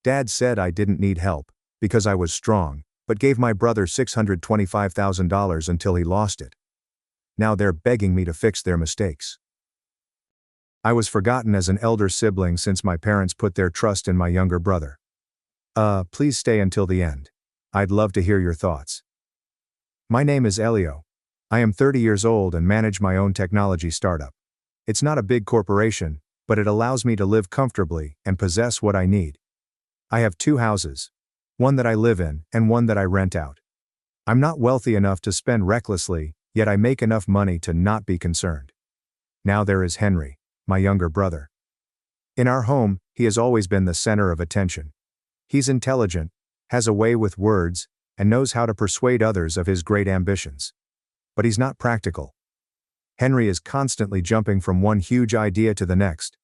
Dad said I didn't need help, because I was strong, but gave my brother $625,000 until he lost it. Now they're begging me to fix their mistakes. I was forgotten as an elder sibling since my parents put their trust in my younger brother. Please stay until the end. I'd love to hear your thoughts. My name is Elio. I am 30 years old and manage my own technology startup. It's not a big corporation, but it allows me to live comfortably and possess what I need. I have 2 houses. One that I live in and one that I rent out. I'm not wealthy enough to spend recklessly, yet I make enough money to not be concerned. Now there is Henry, my younger brother. In our home, he has always been the center of attention. He's intelligent, has a way with words, and knows how to persuade others of his great ambitions. But he's not practical. Henry is constantly jumping from one huge idea to the next.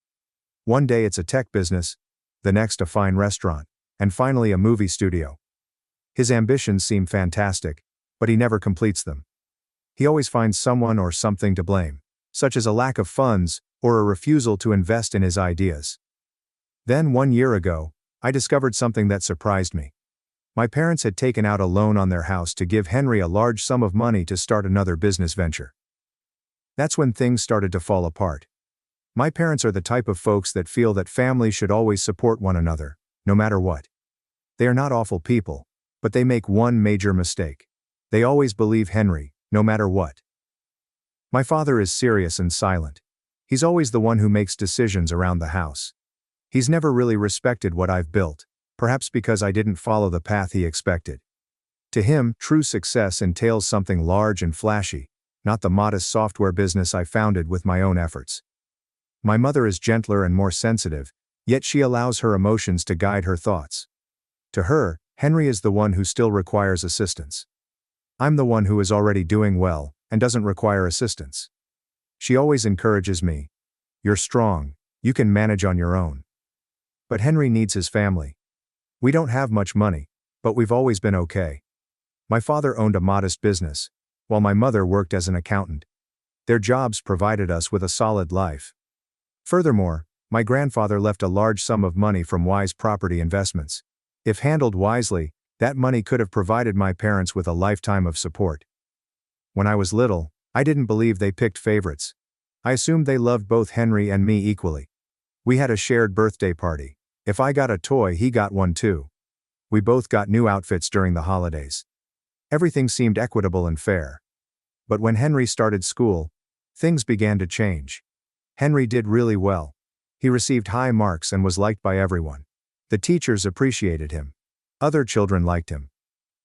One day it's a tech business, the next a fine restaurant, and finally a movie studio. His ambitions seem fantastic, but he never completes them. He always finds someone or something to blame, such as a lack of funds or a refusal to invest in his ideas. Then 1 year ago, I discovered something that surprised me. My parents had taken out a loan on their house to give Henry a large sum of money to start another business venture. That's when things started to fall apart. My parents are the type of folks that feel that families should always support one another, no matter what. They are not awful people, but they make one major mistake. They always believe Henry, no matter what. My father is serious and silent. He's always the one who makes decisions around the house. He's never really respected what I've built, perhaps because I didn't follow the path he expected. To him, true success entails something large and flashy, not the modest software business I founded with my own efforts. My mother is gentler and more sensitive, yet she allows her emotions to guide her thoughts. To her, Henry is the one who still requires assistance. I'm the one who is already doing well and doesn't require assistance. She always encourages me. You're strong, you can manage on your own. But Henry needs his family. We don't have much money, but we've always been okay. My father owned a modest business, while my mother worked as an accountant. Their jobs provided us with a solid life. Furthermore, my grandfather left a large sum of money from wise property investments. If handled wisely, that money could have provided my parents with a lifetime of support. When I was little, I didn't believe they picked favorites. I assumed they loved both Henry and me equally. We had a shared birthday party. If I got a toy, he got one too. We both got new outfits during the holidays. Everything seemed equitable and fair. But when Henry started school, things began to change. Henry did really well. He received high marks and was liked by everyone. The teachers appreciated him. Other children liked him.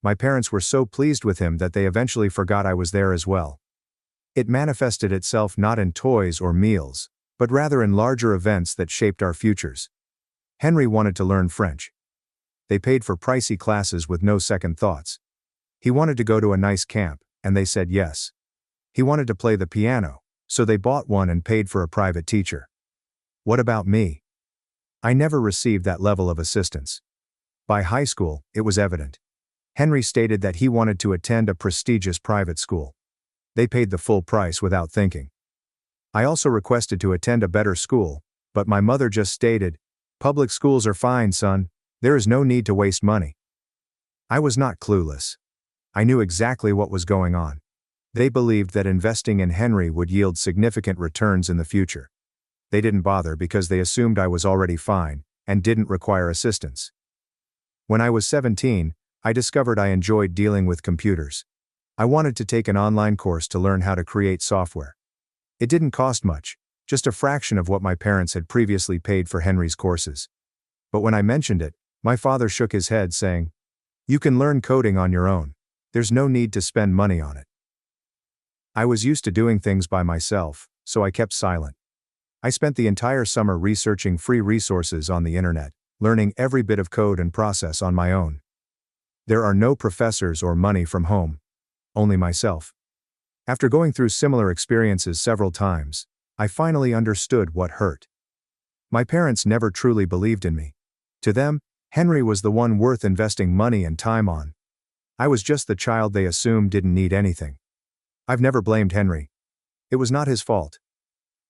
My parents were so pleased with him that they eventually forgot I was there as well. It manifested itself not in toys or meals, but rather in larger events that shaped our futures. Henry wanted to learn French. They paid for pricey classes with no second thoughts. He wanted to go to a nice camp, and they said yes. He wanted to play the piano, so they bought one and paid for a private teacher. What about me? I never received that level of assistance. By high school, it was evident. Henry stated that he wanted to attend a prestigious private school. They paid the full price without thinking. I also requested to attend a better school, but my mother just stated, "Public schools are fine, son. There is no need to waste money." I was not clueless. I knew exactly what was going on. They believed that investing in Henry would yield significant returns in the future. They didn't bother because they assumed I was already fine and didn't require assistance. When I was 17, I discovered I enjoyed dealing with computers. I wanted to take an online course to learn how to create software. It didn't cost much, just a fraction of what my parents had previously paid for Henry's courses. But when I mentioned it, my father shook his head saying, "You can learn coding on your own. There's no need to spend money on it." I was used to doing things by myself, so I kept silent. I spent the entire summer researching free resources on the internet, learning every bit of code and process on my own. There are no professors or money from home. Only myself. After going through similar experiences several times, I finally understood what hurt. My parents never truly believed in me. To them, Henry was the one worth investing money and time on. I was just the child they assumed didn't need anything. I've never blamed Henry. It was not his fault.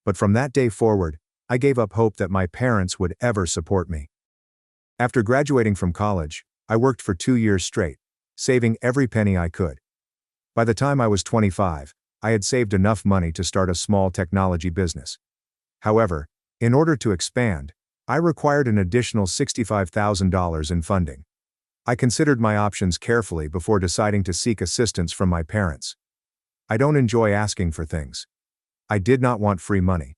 But from that day forward, I gave up hope that my parents would ever support me. After graduating from college, I worked for 2 years straight, saving every penny I could. By the time I was 25, I had saved enough money to start a small technology business. However, in order to expand, I required an additional $65,000 in funding. I considered my options carefully before deciding to seek assistance from my parents. I don't enjoy asking for things. I did not want free money.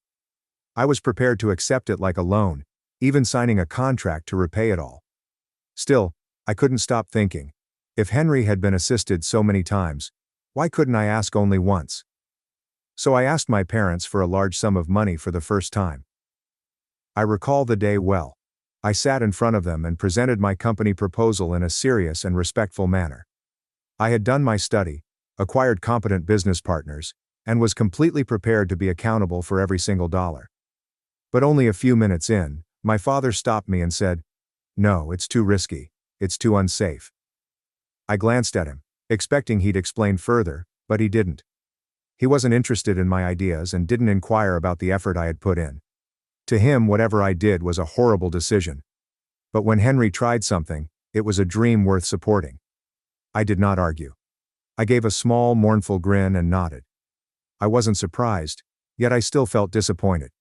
I was prepared to accept it like a loan, even signing a contract to repay it all. Still, I couldn't stop thinking, if Henry had been assisted so many times, why couldn't I ask only once? So I asked my parents for a large sum of money for the first time. I recall the day well. I sat in front of them and presented my company proposal in a serious and respectful manner. I had done my study, acquired competent business partners, and was completely prepared to be accountable for every single dollar. But only a few minutes in, my father stopped me and said, "No, it's too risky, it's too unsafe." I glanced at him, expecting he'd explain further, but he didn't. He wasn't interested in my ideas and didn't inquire about the effort I had put in. To him, whatever I did was a horrible decision. But when Henry tried something, it was a dream worth supporting. I did not argue. I gave a small, mournful grin and nodded. I wasn't surprised, yet I still felt disappointed.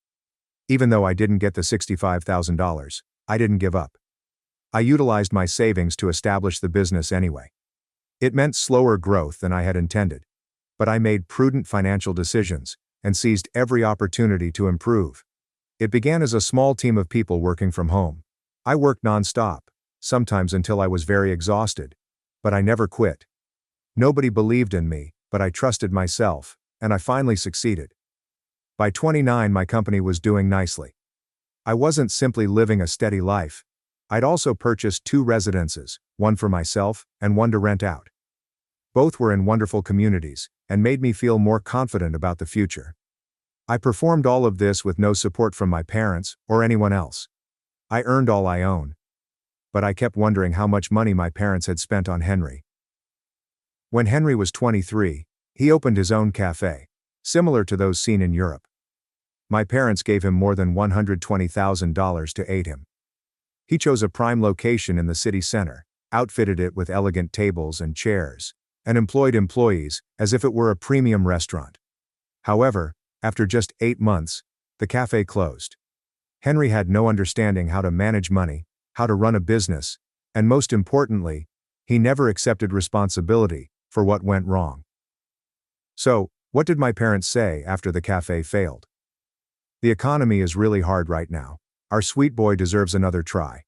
Even though I didn't get the $65,000, I didn't give up. I utilized my savings to establish the business anyway. It meant slower growth than I had intended, but I made prudent financial decisions and seized every opportunity to improve. It began as a small team of people working from home. I worked non-stop, sometimes until I was very exhausted, but I never quit. Nobody believed in me, but I trusted myself, and I finally succeeded. By 29, my company was doing nicely. I wasn't simply living a steady life. I'd also purchased 2 residences, one for myself and one to rent out. Both were in wonderful communities and made me feel more confident about the future. I performed all of this with no support from my parents or anyone else. I earned all I own. But I kept wondering how much money my parents had spent on Henry. When Henry was 23, he opened his own cafe, similar to those seen in Europe. My parents gave him more than $120,000 to aid him. He chose a prime location in the city center, outfitted it with elegant tables and chairs, and employed employees as if it were a premium restaurant. However, after just 8 months, the cafe closed. Henry had no understanding how to manage money, how to run a business, and most importantly, he never accepted responsibility for what went wrong. So, what did my parents say after the cafe failed? "The economy is really hard right now. Our sweet boy deserves another try."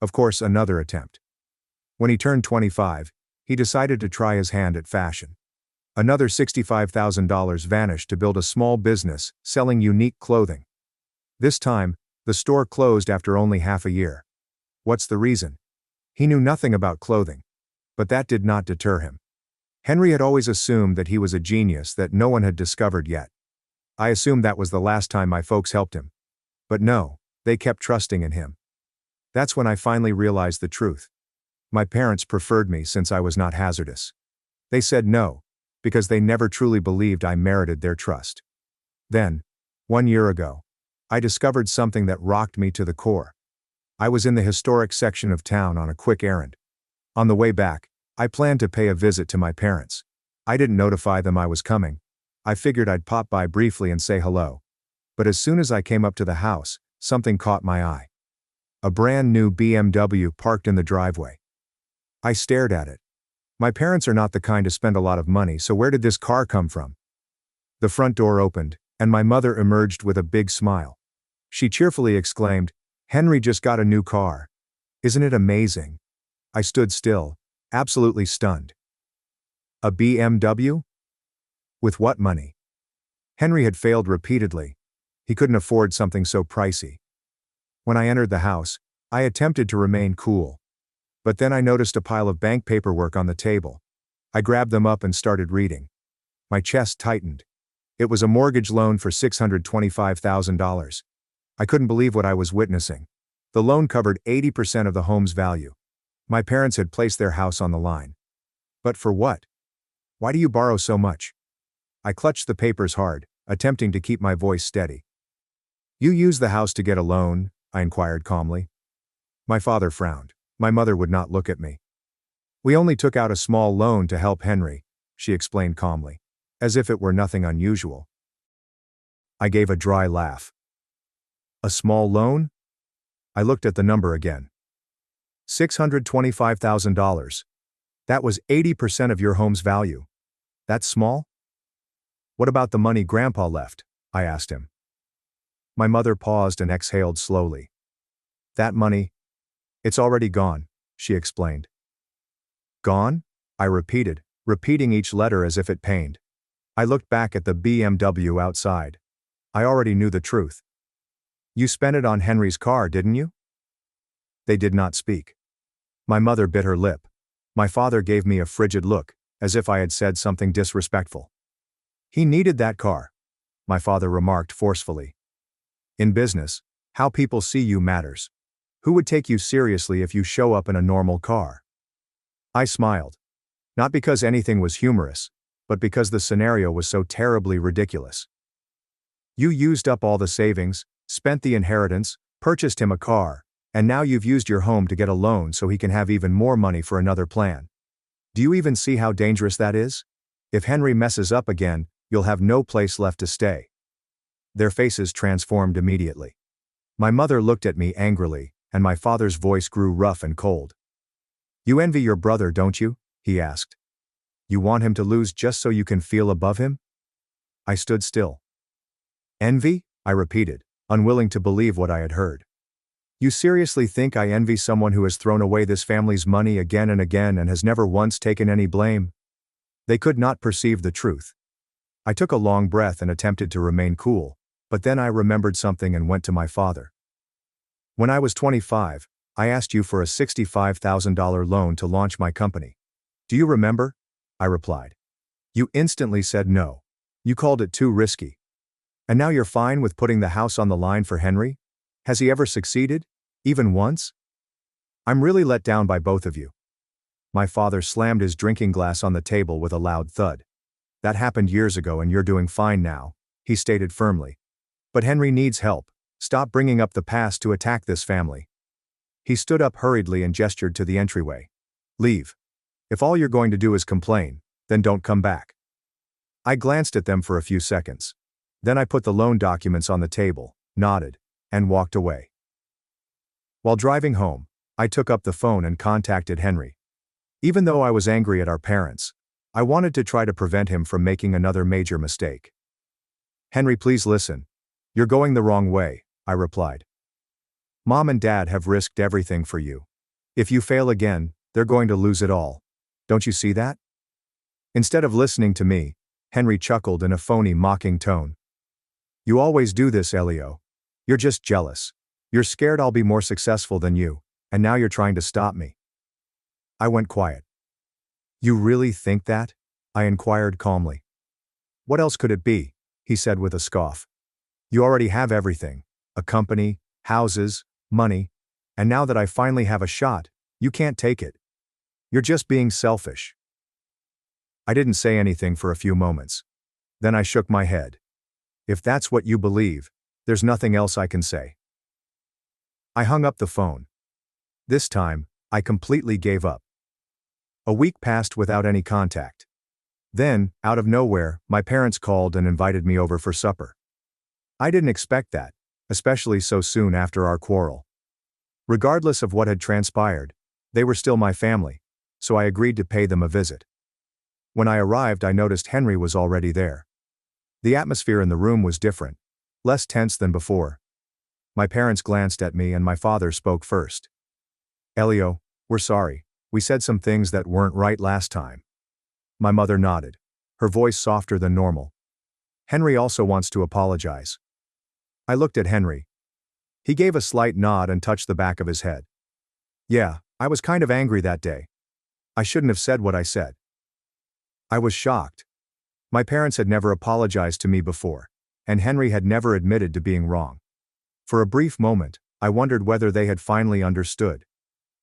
Of course, another attempt. When he turned 25, he decided to try his hand at fashion. Another $65,000 vanished to build a small business selling unique clothing. This time, the store closed after only half a year. What's the reason? He knew nothing about clothing. But that did not deter him. Henry had always assumed that he was a genius that no one had discovered yet. I assumed that was the last time my folks helped him. But no, they kept trusting in him. That's when I finally realized the truth. My parents preferred me since I was not hazardous. They said no, because they never truly believed I merited their trust. Then, 1 year ago, I discovered something that rocked me to the core. I was in the historic section of town on a quick errand. On the way back, I planned to pay a visit to my parents. I didn't notify them I was coming. I figured I'd pop by briefly and say hello. But as soon as I came up to the house, something caught my eye. A brand new BMW parked in the driveway. I stared at it. My parents are not the kind to spend a lot of money, so where did this car come from? The front door opened, and my mother emerged with a big smile. She cheerfully exclaimed, "Henry just got a new car. Isn't it amazing?" I stood still, absolutely stunned. A BMW? With what money? Henry had failed repeatedly. He couldn't afford something so pricey. When I entered the house, I attempted to remain cool. But then I noticed a pile of bank paperwork on the table. I grabbed them up and started reading. My chest tightened. It was a mortgage loan for $625,000. I couldn't believe what I was witnessing. The loan covered 80% of the home's value. My parents had placed their house on the line. But for what? Why do you borrow so much? I clutched the papers hard, attempting to keep my voice steady. "You use the house to get a loan?" I inquired calmly. My father frowned. My mother would not look at me. We only took out a small loan to help Henry, she explained calmly, as if it were nothing unusual. I gave a dry laugh. A small loan? I looked at the number again. $625,000. That was 80% of your home's value. That's small? What about the money Grandpa left? I asked him. My mother paused and exhaled slowly. That money? It's already gone, she explained. Gone? I repeated, repeating each letter as if it pained. I looked back at the BMW outside. I already knew the truth. You spent it on Henry's car, didn't you? They did not speak. My mother bit her lip. My father gave me a frigid look, as if I had said something disrespectful. He needed that car, my father remarked forcefully. In business, how people see you matters. Who would take you seriously if you show up in a normal car? I smiled. Not because anything was humorous, but because the scenario was so terribly ridiculous. You used up all the savings, spent the inheritance, purchased him a car, and now you've used your home to get a loan so he can have even more money for another plan. Do you even see how dangerous that is? If Henry messes up again, you'll have no place left to stay. Their faces transformed immediately. My mother looked at me angrily, and my father's voice grew rough and cold. You envy your brother, don't you? He asked. You want him to lose just so you can feel above him? I stood still. Envy? I repeated, unwilling to believe what I had heard. You seriously think I envy someone who has thrown away this family's money again and again and has never once taken any blame? They could not perceive the truth. I took a long breath and attempted to remain cool, but then I remembered something and went to my father. When I was 25, I asked you for a $65,000 loan to launch my company. Do you remember? I replied. You instantly said no. You called it too risky. And now you're fine with putting the house on the line for Henry? Has he ever succeeded? Even once? I'm really let down by both of you. My father slammed his drinking glass on the table with a loud thud. That happened years ago and you're doing fine now, he stated firmly. But Henry needs help. Stop bringing up the past to attack this family. He stood up hurriedly and gestured to the entryway. Leave. If all you're going to do is complain, then don't come back. I glanced at them for a few seconds. Then I put the loan documents on the table, nodded, and walked away. While driving home, I took up the phone and contacted Henry. Even though I was angry at our parents, I wanted to try to prevent him from making another major mistake. Henry, please listen. You're going the wrong way, I replied. Mom and Dad have risked everything for you. If you fail again, they're going to lose it all. Don't you see that? Instead of listening to me, Henry chuckled in a phony, mocking tone. You always do this, Elio. You're just jealous. You're scared I'll be more successful than you, and now you're trying to stop me. I went quiet. You really think that? I inquired calmly. What else could it be? He said with a scoff. You already have everything. A company, houses, money, and now that I finally have a shot, you can't take it. You're just being selfish. I didn't say anything for a few moments. Then I shook my head. If that's what you believe, there's nothing else I can say. I hung up the phone. This time, I completely gave up. A week passed without any contact. Then, out of nowhere, my parents called and invited me over for supper. I didn't expect that, especially so soon after our quarrel. Regardless of what had transpired, they were still my family, so I agreed to pay them a visit. When I arrived, I noticed Henry was already there. The atmosphere in the room was different, less tense than before. My parents glanced at me and my father spoke first. Elio, we're sorry. We said some things that weren't right last time. My mother nodded, her voice softer than normal. Henry also wants to apologize. I looked at Henry. He gave a slight nod and touched the back of his head. Yeah, I was kind of angry that day. I shouldn't have said what I said. I was shocked. My parents had never apologized to me before, and Henry had never admitted to being wrong. For a brief moment, I wondered whether they had finally understood.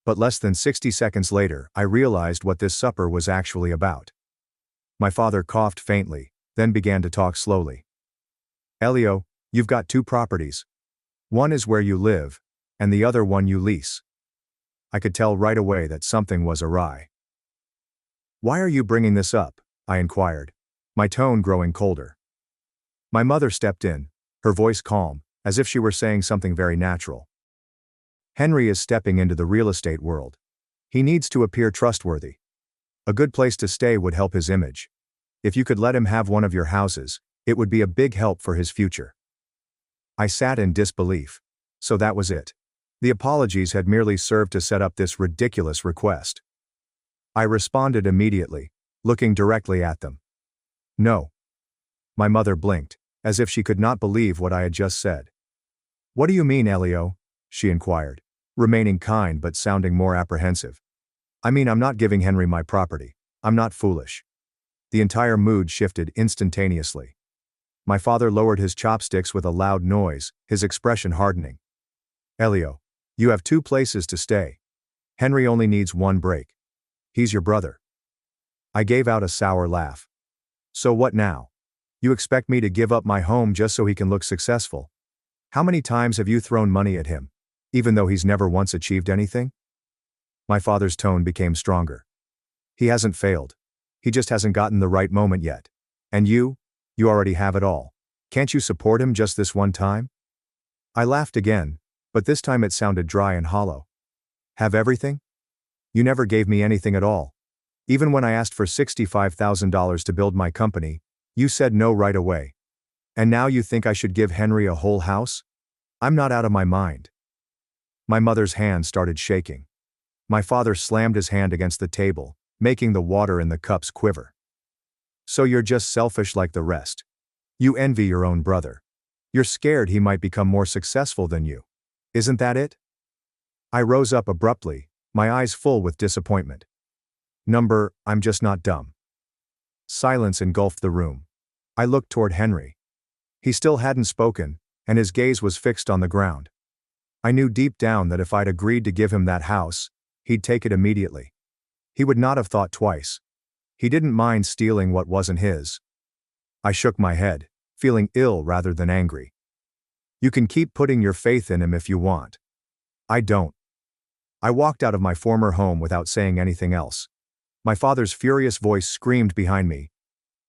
But less than 60 seconds later, I realized what this supper was actually about. My father coughed faintly, then began to talk slowly. Elio, you've got two properties. One is where you live, and the other one you lease. I could tell right away that something was awry. "Why are you bringing this up?" I inquired, my tone growing colder. My mother stepped in, her voice calm, as if she were saying something very natural. "Henry is stepping into the real estate world. He needs to appear trustworthy. A good place to stay would help his image. If you could let him have one of your houses, it would be a big help for his future." I sat in disbelief. So that was it. The apologies had merely served to set up this ridiculous request. I responded immediately, looking directly at them. "No." My mother blinked, as if she could not believe what I had just said. "What do you mean, Elio?" she inquired, remaining kind but sounding more apprehensive. "I mean, I'm not giving Henry my property. I'm not foolish." The entire mood shifted instantaneously. My father lowered his chopsticks with a loud noise, his expression hardening. "Elio, you have 2 places to stay. Henry only needs 1 break. He's your brother." I gave out a sour laugh. "So what now? You expect me to give up my home just so he can look successful? How many times have you thrown money at him, even though he's never once achieved anything?" My father's tone became stronger. "He hasn't failed. He just hasn't gotten the right moment yet. And you already have it all. Can't you support him just this one time?" I laughed again, but this time it sounded dry and hollow. "Have everything? You never gave me anything at all. Even when I asked for $65,000 to build my company, you said no right away. And now you think I should give Henry a whole house? I'm not out of my mind." My mother's hand started shaking. My father slammed his hand against the table, making the water in the cups quiver. "So you're just selfish like the rest. You envy your own brother. You're scared he might become more successful than you. Isn't that it?" I rose up abruptly, my eyes full with disappointment. I'm just not dumb." Silence engulfed the room. I looked toward Henry. He still hadn't spoken, and his gaze was fixed on the ground. I knew deep down that if I'd agreed to give him that house, he'd take it immediately. He would not have thought twice. He didn't mind stealing what wasn't his. I shook my head, feeling ill rather than angry. "You can keep putting your faith in him if you want. I don't." I walked out of my former home without saying anything else. My father's furious voice screamed behind me,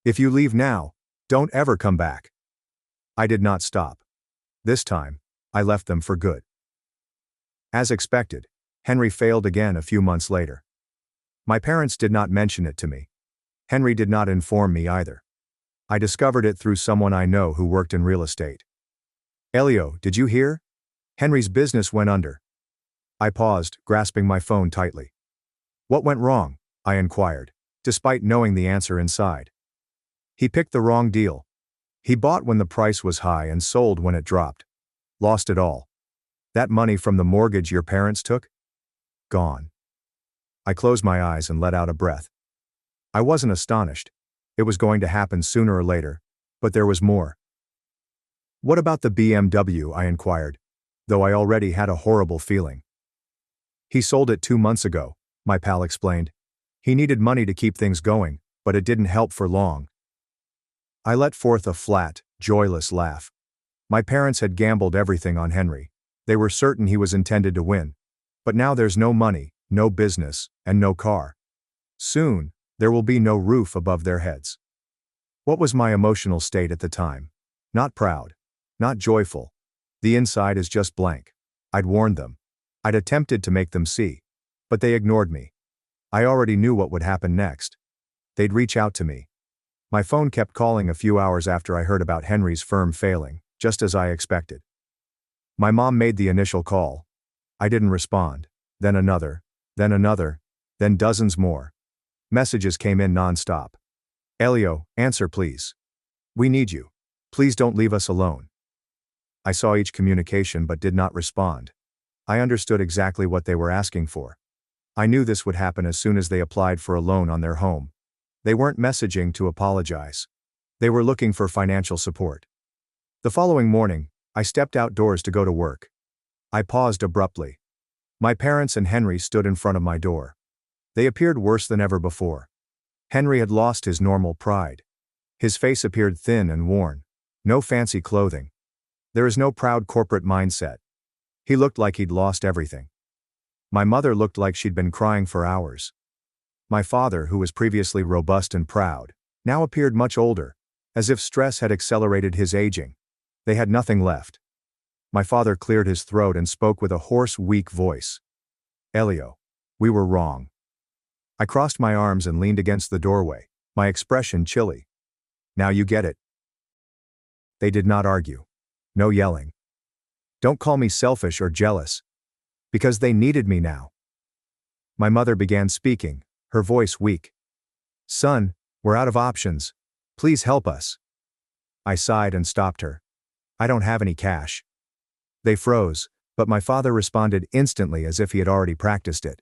"If you leave now, don't ever come back." I did not stop. This time, I left them for good. As expected, Henry failed again a few months later. My parents did not mention it to me. Henry did not inform me either. I discovered it through someone I know who worked in real estate. "Elio, did you hear? Henry's business went under." I paused, grasping my phone tightly. "What went wrong?" I inquired, despite knowing the answer inside. "He picked the wrong deal. He bought when the price was high and sold when it dropped. Lost it all. That money from the mortgage your parents took? Gone." I closed my eyes and let out a breath. I wasn't astonished. It was going to happen sooner or later, but there was more. "What about the BMW?" I inquired, though I already had a horrible feeling. "He sold it 2 months ago," my pal explained. "He needed money to keep things going, but it didn't help for long." I let forth a flat, joyless laugh. My parents had gambled everything on Henry. They were certain he was intended to win. But now there's no money, no business, and no car. Soon, there will be no roof above their heads. What was my emotional state at the time? Not proud. Not joyful. The inside is just blank. I'd warned them. I'd attempted to make them see. But they ignored me. I already knew what would happen next. They'd reach out to me. My phone kept calling a few hours after I heard about Henry's firm failing, just as I expected. My mom made the initial call. I didn't respond. Then another, then dozens more. Messages came in non-stop. "Elio, answer please. We need you. Please don't leave us alone." I saw each communication but did not respond. I understood exactly what they were asking for. I knew this would happen as soon as they applied for a loan on their home. They weren't messaging to apologize. They were looking for financial support. The following morning, I stepped outdoors to go to work. I paused abruptly. My parents and Henry stood in front of my door. They appeared worse than ever before. Henry had lost his normal pride. His face appeared thin and worn. No fancy clothing. There is no proud corporate mindset. He looked like he'd lost everything. My mother looked like she'd been crying for hours. My father, who was previously robust and proud, now appeared much older, as if stress had accelerated his aging. They had nothing left. My father cleared his throat and spoke with a hoarse, weak voice. Elio, we were wrong. I crossed my arms and leaned against the doorway, my expression chilly. Now you get it. They did not argue. No yelling. Don't call me selfish or jealous. Because they needed me now. My mother began speaking, her voice weak. Son, we're out of options. Please help us. I sighed and stopped her. I don't have any cash. They froze, but my father responded instantly as if he had already practiced it.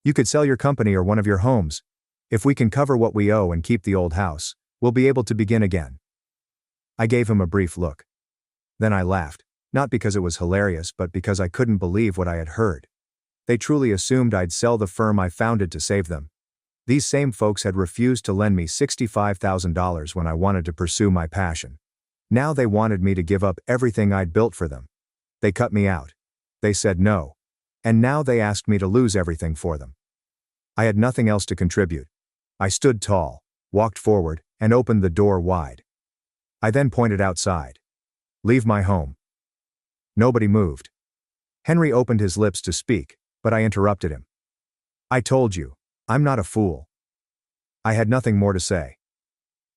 You could sell your company or one of your homes. If we can cover what we owe and keep the old house, we'll be able to begin again. I gave him a brief look. Then I laughed, not because it was hilarious but because I couldn't believe what I had heard. They truly assumed I'd sell the firm I founded to save them. These same folks had refused to lend me $65,000 when I wanted to pursue my passion. Now they wanted me to give up everything I'd built for them. They cut me out. They said no. And now they asked me to lose everything for them. I had nothing else to contribute. I stood tall, walked forward, and opened the door wide. I then pointed outside. Leave my home. Nobody moved. Henry opened his lips to speak, but I interrupted him. I told you, I'm not a fool. I had nothing more to say.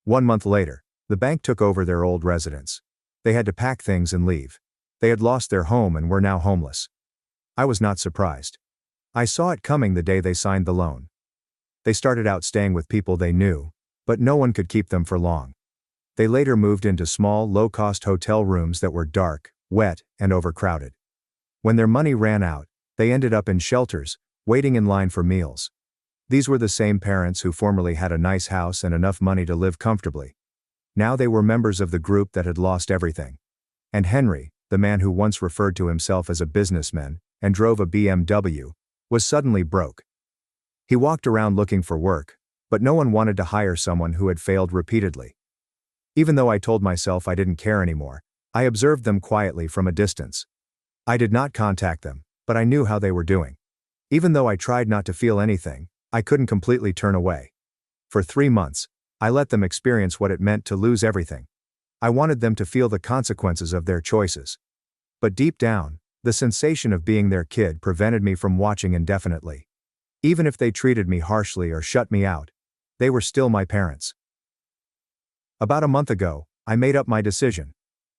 1 month later, the bank took over their old residence. They had to pack things and leave. They had lost their home and were now homeless. I was not surprised. I saw it coming the day they signed the loan. They started out staying with people they knew, but no one could keep them for long. They later moved into small, low-cost hotel rooms that were dark, wet, and overcrowded. When their money ran out, they ended up in shelters, waiting in line for meals. These were the same parents who formerly had a nice house and enough money to live comfortably. Now they were members of the group that had lost everything. And Henry, the man who once referred to himself as a businessman and drove a BMW, was suddenly broke. He walked around looking for work, but no one wanted to hire someone who had failed repeatedly. Even though I told myself I didn't care anymore, I observed them quietly from a distance. I did not contact them, but I knew how they were doing. Even though I tried not to feel anything, I couldn't completely turn away. For 3 months, I let them experience what it meant to lose everything. I wanted them to feel the consequences of their choices. But deep down, the sensation of being their kid prevented me from watching indefinitely. Even if they treated me harshly or shut me out, they were still my parents. About a month ago, I made up my decision.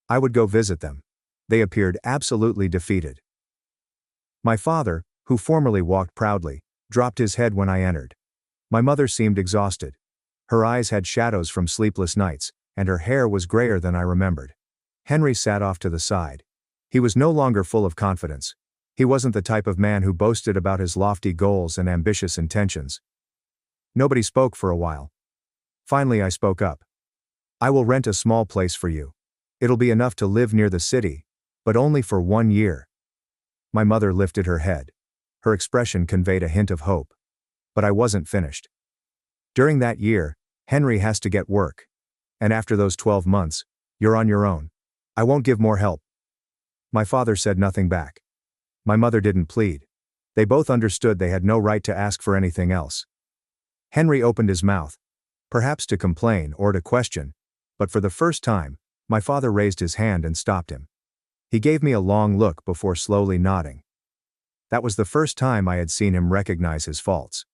I would go visit them. They appeared absolutely defeated. My father, who formerly walked proudly, dropped his head when I entered. My mother seemed exhausted. Her eyes had shadows from sleepless nights, and her hair was grayer than I remembered. Henry sat off to the side. He was no longer full of confidence. He wasn't the type of man who boasted about his lofty goals and ambitious intentions. Nobody spoke for a while. Finally, I spoke up. I will rent a small place for you. It'll be enough to live near the city, but only for 1 year. My mother lifted her head. Her expression conveyed a hint of hope. But I wasn't finished. During that year, Henry has to get work. And after those 12 months, you're on your own. I won't give more help. My father said nothing back. My mother didn't plead. They both understood they had no right to ask for anything else. Henry opened his mouth, perhaps to complain or to question, but for the first time, my father raised his hand and stopped him. He gave me a long look before slowly nodding. That was the first time I had seen him recognize his faults.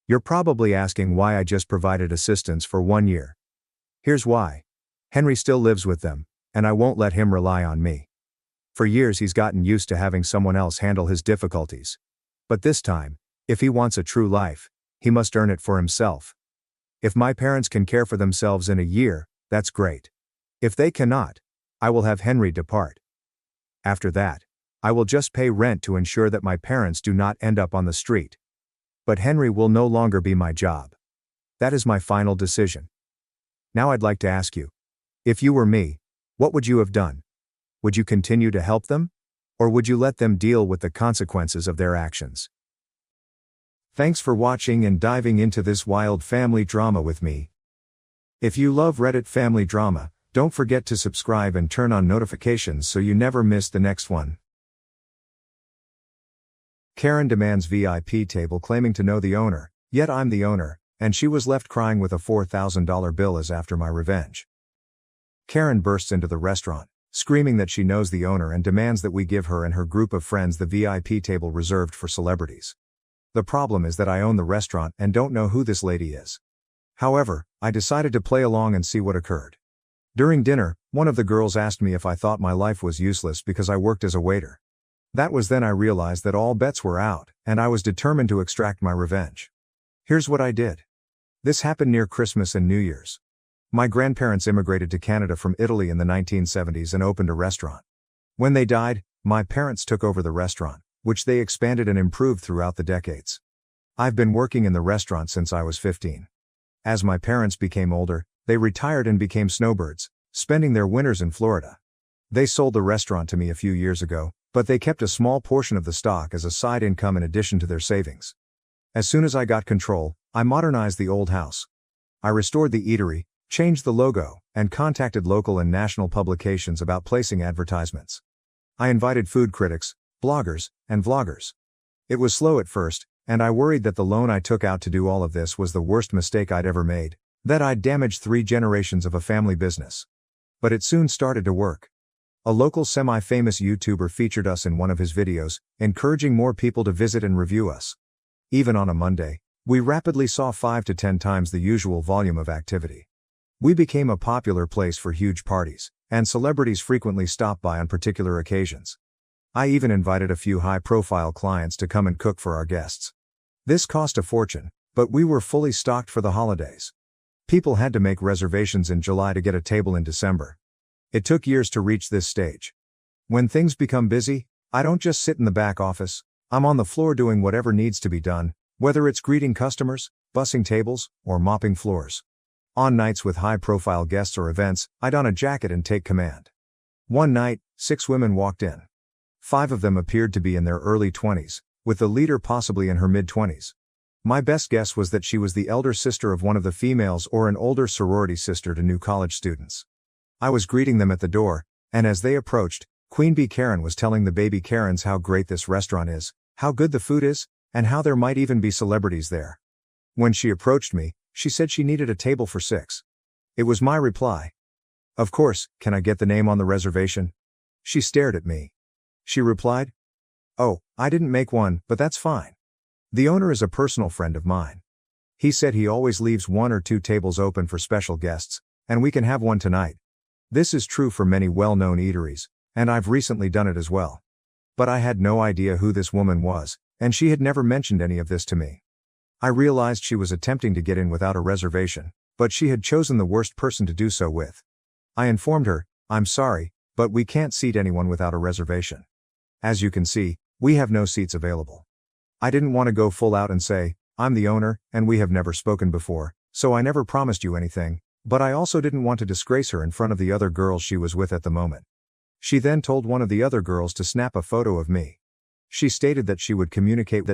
You're probably asking why I just provided assistance for 1 year. Here's why. Henry still lives with them, and I won't let him rely on me. For years he's gotten used to having someone else handle his difficulties. But this time, if he wants a true life, he must earn it for himself. If my parents can care for themselves in a year, that's great. If they cannot, I will have Henry depart. After that, I will just pay rent to ensure that my parents do not end up on the street. But Henry will no longer be my job. That is my final decision. Now I'd like to ask you, if you were me, what would you have done? Would you continue to help them? Or would you let them deal with the consequences of their actions? Thanks for watching and diving into this wild family drama with me. If you love Reddit family drama, don't forget to subscribe and turn on notifications so you never miss the next one. Karen demands VIP table claiming to know the owner, yet I'm the owner, and she was left crying with a $4,000 bill as after my revenge. Karen bursts into the restaurant, screaming that she knows the owner and demands that we give her and her group of friends the VIP table reserved for celebrities. The problem is that I own the restaurant and don't know who this lady is. However, I decided to play along and see what occurred. During dinner, one of the girls asked me if I thought my life was useless because I worked as a waiter. That was then I realized that all bets were out, and I was determined to extract my revenge. Here's what I did. This happened near Christmas and New Year's. My grandparents immigrated to Canada from Italy in the 1970s and opened a restaurant. When they died, my parents took over the restaurant, which they expanded and improved throughout the decades. I've been working in the restaurant since I was 15. As my parents became older, they retired and became snowbirds, spending their winters in Florida. They sold the restaurant to me a few years ago, but they kept a small portion of the stock as a side income in addition to their savings. As soon as I got control, I modernized the old house. I restored the eatery, changed the logo, and contacted local and national publications about placing advertisements. I invited food critics, bloggers, and vloggers. It was slow at first, and I worried that the loan I took out to do all of this was the worst mistake I'd ever made, that I'd damaged 3 generations of a family business. But it soon started to work. A local semi-famous YouTuber featured us in one of his videos, encouraging more people to visit and review us. Even on a Monday, we rapidly saw 5 to 10 times the usual volume of activity. We became a popular place for huge parties, and celebrities frequently stopped by on particular occasions. I even invited a few high-profile clients to come and cook for our guests. This cost a fortune, but we were fully stocked for the holidays. People had to make reservations in July to get a table in December. It took years to reach this stage. When things become busy, I don't just sit in the back office, I'm on the floor doing whatever needs to be done, whether it's greeting customers, bussing tables, or mopping floors. On nights with high-profile guests or events, I don a jacket and take command. One night, 6 women walked in. 5 of them appeared to be in their early 20s, with the leader possibly in her mid-20s. My best guess was that she was the elder sister of one of the females or an older sorority sister to new college students. I was greeting them at the door, and as they approached, Queen Bee Karen was telling the baby Karens how great this restaurant is, how good the food is, and how there might even be celebrities there. When she approached me, she said she needed a table for 6. It was my reply. Of course, can I get the name on the reservation? She stared at me. She replied, "Oh, I didn't make one, but that's fine. The owner is a personal friend of mine. He said he always leaves 1 or 2 tables open for special guests, and we can have one tonight." This is true for many well-known eateries, and I've recently done it as well. But I had no idea who this woman was, and she had never mentioned any of this to me. I realized she was attempting to get in without a reservation, but she had chosen the worst person to do so with. I informed her, "I'm sorry, but we can't seat anyone without a reservation. As you can see, we have no seats available." I didn't want to go full out and say, "I'm the owner, and we have never spoken before, so I never promised you anything," but I also didn't want to disgrace her in front of the other girls she was with at the moment. She then told one of the other girls to snap a photo of me. She stated that she would communicate